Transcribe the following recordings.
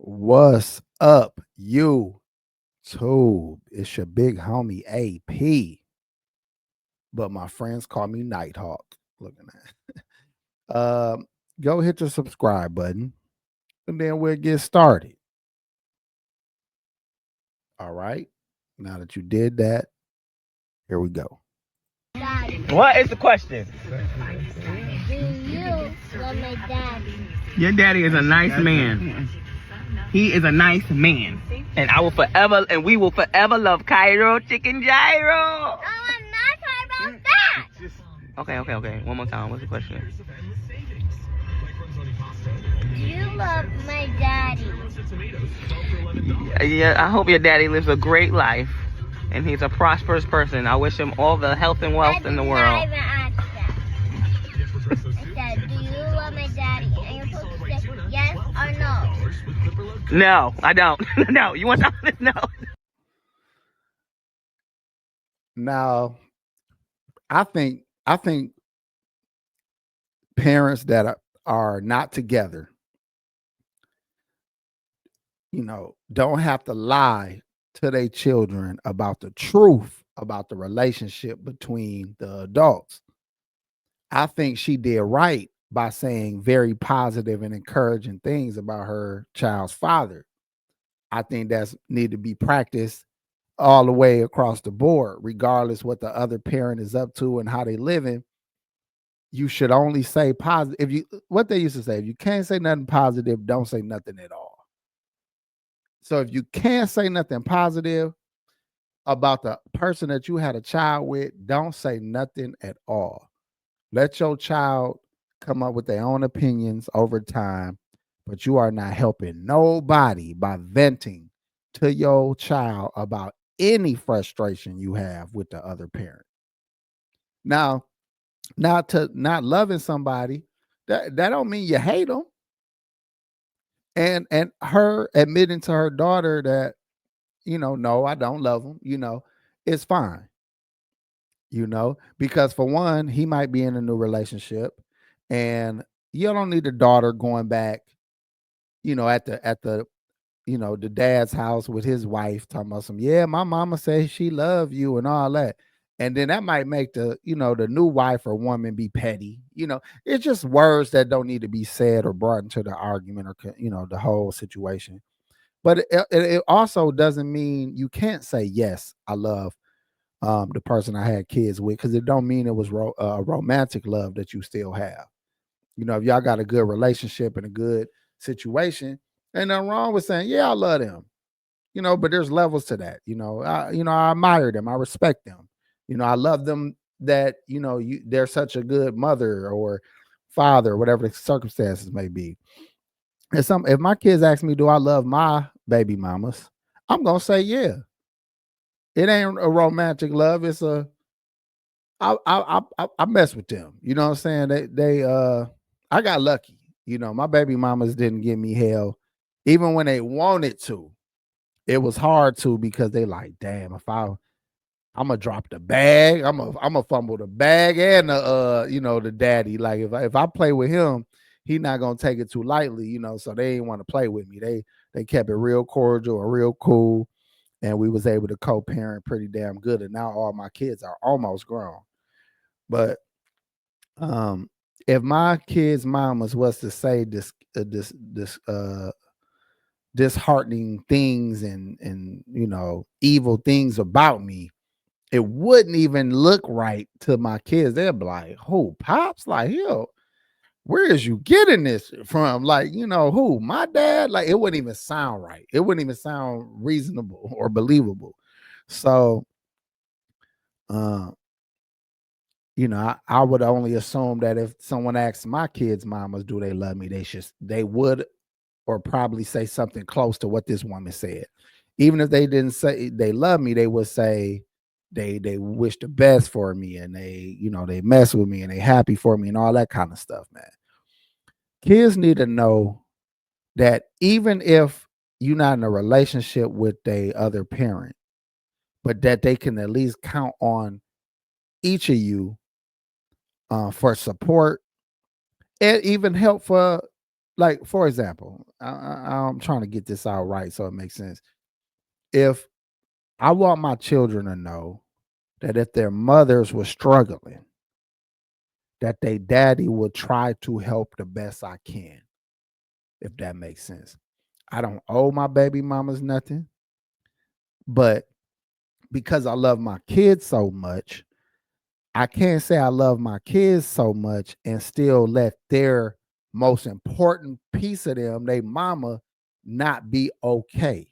What's up, YouTube? It's your big homie AP, but my friends call me Nighthawk. Looking at, go hit the subscribe button, and then we'll get started. All right. Now that you did that, here we go. What is the question? Do you love my daddy? Your daddy is a nice man. He is a nice man. And we will forever love Cairo Chicken Gyro. No, I'm not talking about that. Okay. One more time. What's the question? Do you love my daddy? Yeah, I hope your daddy lives a great life. And he's a prosperous person. I wish him all the health and wealth in the world. I did not even ask that. I said, do you love my daddy? And you're supposed to say yes or no. No, I don't. No, you want to? No. Now, I think parents that are not together, don't have to lie to their children about the truth about the relationship between the adults. I think she did right by saying very positive and encouraging things about her child's father. I think that's need to be practiced all the way across the board, regardless what the other parent is up to and how they living. You should only say positive. What they used to say, if you can't say nothing positive, don't say nothing at all. So if you can't say nothing positive about the person that you had a child with, don't say nothing at all. Let your child come up with their own opinions over time, but you are not helping nobody by venting to your child about any frustration you have with the other parent. Now, not loving somebody, that don't mean you hate them. And her admitting to her daughter that, no, I don't love him, it's fine. Because for one, he might be in a new relationship, and you don't need the daughter going back, at the the dad's house with his wife talking about yeah, my mama says she loves you and all that. And then that might make the new wife or woman be petty. It's just words that don't need to be said or brought into the argument or, the whole situation. But it also doesn't mean you can't say, yes, I love the person I had kids with, because it don't mean it was a romantic love that you still have. If y'all got a good relationship and a good situation, ain't nothing wrong with saying, yeah, I love them. But there's levels to that. I admire them, I respect them. I love them that they're such a good mother or father, whatever the circumstances may be. And if my kids ask me, do I love my baby mamas, I'm gonna say yeah. It ain't a romantic love. It's I mess with them. You know what I'm saying? I got lucky. My baby mamas didn't give me hell, even when they wanted to. It was hard to, because they like, damn, if I'm gonna drop the bag, I'm gonna fumble the bag and the daddy. Like if I play with him, he not gonna take it too lightly. So they didn't want to play with me. They kept it real cordial and real cool, and we was able to co-parent pretty damn good. And now all my kids are almost grown. But if my kids' mamas was to say disheartening things and evil things about me, it wouldn't even look right to my kids. They'd be like, who, Pops? Like, yo, where is you getting this from? Like, who, my dad? Like, it wouldn't even sound right. It wouldn't even sound reasonable or believable. So I would only assume that if someone asks my kids' mamas, do they love me, they would or probably say something close to what this woman said. Even if they didn't say they love me, they would say they wish the best for me, and they mess with me and they happy for me and all that kind of stuff, man. Kids need to know that even if you're not in a relationship with the other parent, but that they can at least count on each of you for support and even help for like for example, I'm trying to get this out right so it makes sense. If I want my children to know that if their mothers were struggling, that they daddy will try to help the best I can, if that makes sense. I don't owe my baby mamas nothing, but because I love my kids so much, I can't say I love my kids so much and still let their most important piece of them, they mama, not be okay.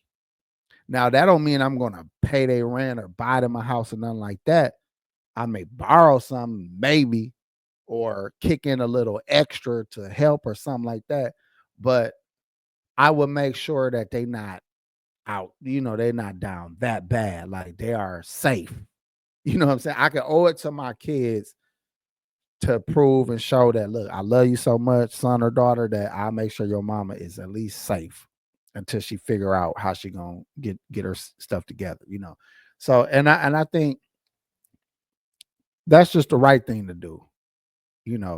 Now that don't mean I'm gonna pay their rent or buy them a house or nothing like that. I may borrow some, maybe, or kick in a little extra to help or something like that. But I will make sure that they not out, they're not down that bad. Like they are safe. You know what I'm saying? I can owe it to my kids to prove and show that, look, I love you so much, son or daughter, that I'll make sure your mama is at least safe until she figure out how she gonna get her stuff together. So and I think that's just the right thing to do.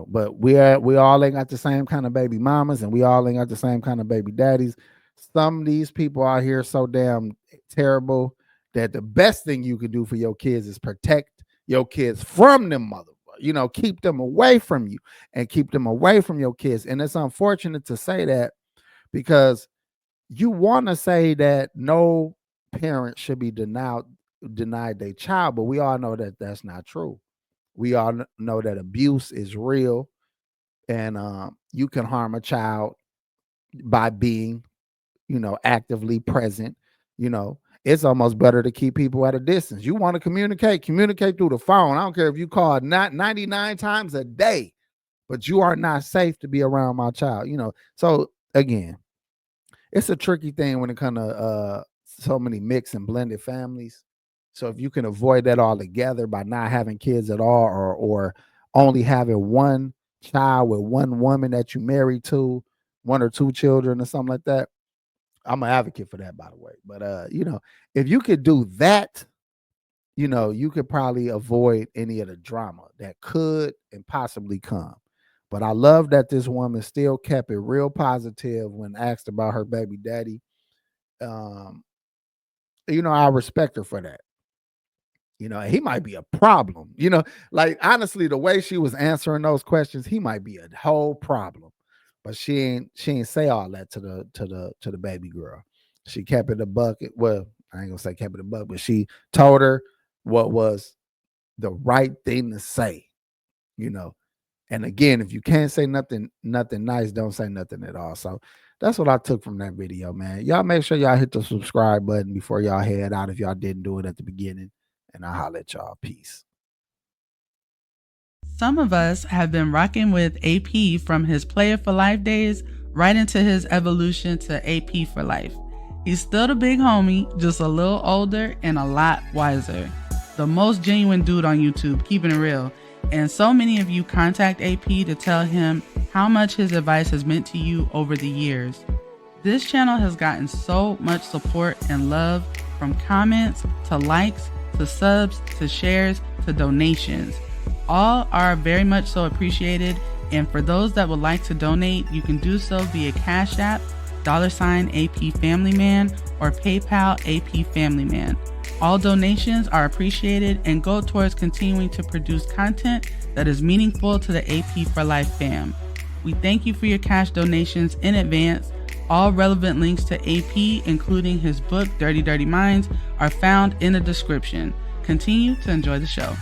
But we all ain't got the same kind of baby mamas, and we all ain't got the same kind of baby daddies. Some of these people out here so damn terrible that the best thing you can do for your kids is protect your kids from them mother. Keep them away from you and keep them away from your kids. And it's unfortunate to say that, because you want to say that no parent should be denied their child, but we all know that that's not true. We all know that abuse is real, and you can harm a child by being, actively present. It's almost better to keep people at a distance. You want to communicate through the phone. I don't care if you call not 99 times a day, but you are not safe to be around my child. So again, it's a tricky thing when it comes to so many mixed and blended families. So if you can avoid that altogether by not having kids at all, or only having one child with one woman that you married to, one or two children or something like that, I'm an advocate for that, by the way. But if you could do that, you could probably avoid any of the drama that could and possibly come. But I love that this woman still kept it real positive when asked about her baby daddy. I respect her for that. He might be a problem. Like honestly, the way she was answering those questions, he might be a whole problem. But she ain't say all that to the baby girl. She kept it a buck. Well, I ain't gonna say kept it a buck, but she told her what was the right thing to say. And again, if you can't say nothing nice, don't say nothing at all. So that's what I took from that video, man. Y'all make sure y'all hit the subscribe button before y'all head out if y'all didn't do it at the beginning. And I'll holler at y'all. Peace. Some of us have been rocking with AP from his Player for Life days right into his evolution to AP for Life. He's still the big homie, just a little older and a lot wiser. The most genuine dude on YouTube, keeping it real. And so many of you contact AP to tell him how much his advice has meant to you over the years. This channel has gotten so much support and love, from comments to likes to subs to shares to donations. All are very much so appreciated, and for those that would like to donate, you can do so via Cash App, $AP Family Man, or PayPal AP Family Man. All donations are appreciated and go towards continuing to produce content that is meaningful to the AP for Life fam. We thank you for your cash donations in advance. All relevant links to AP, including his book, Dirty Dirty Minds, are found in the description. Continue to enjoy the show.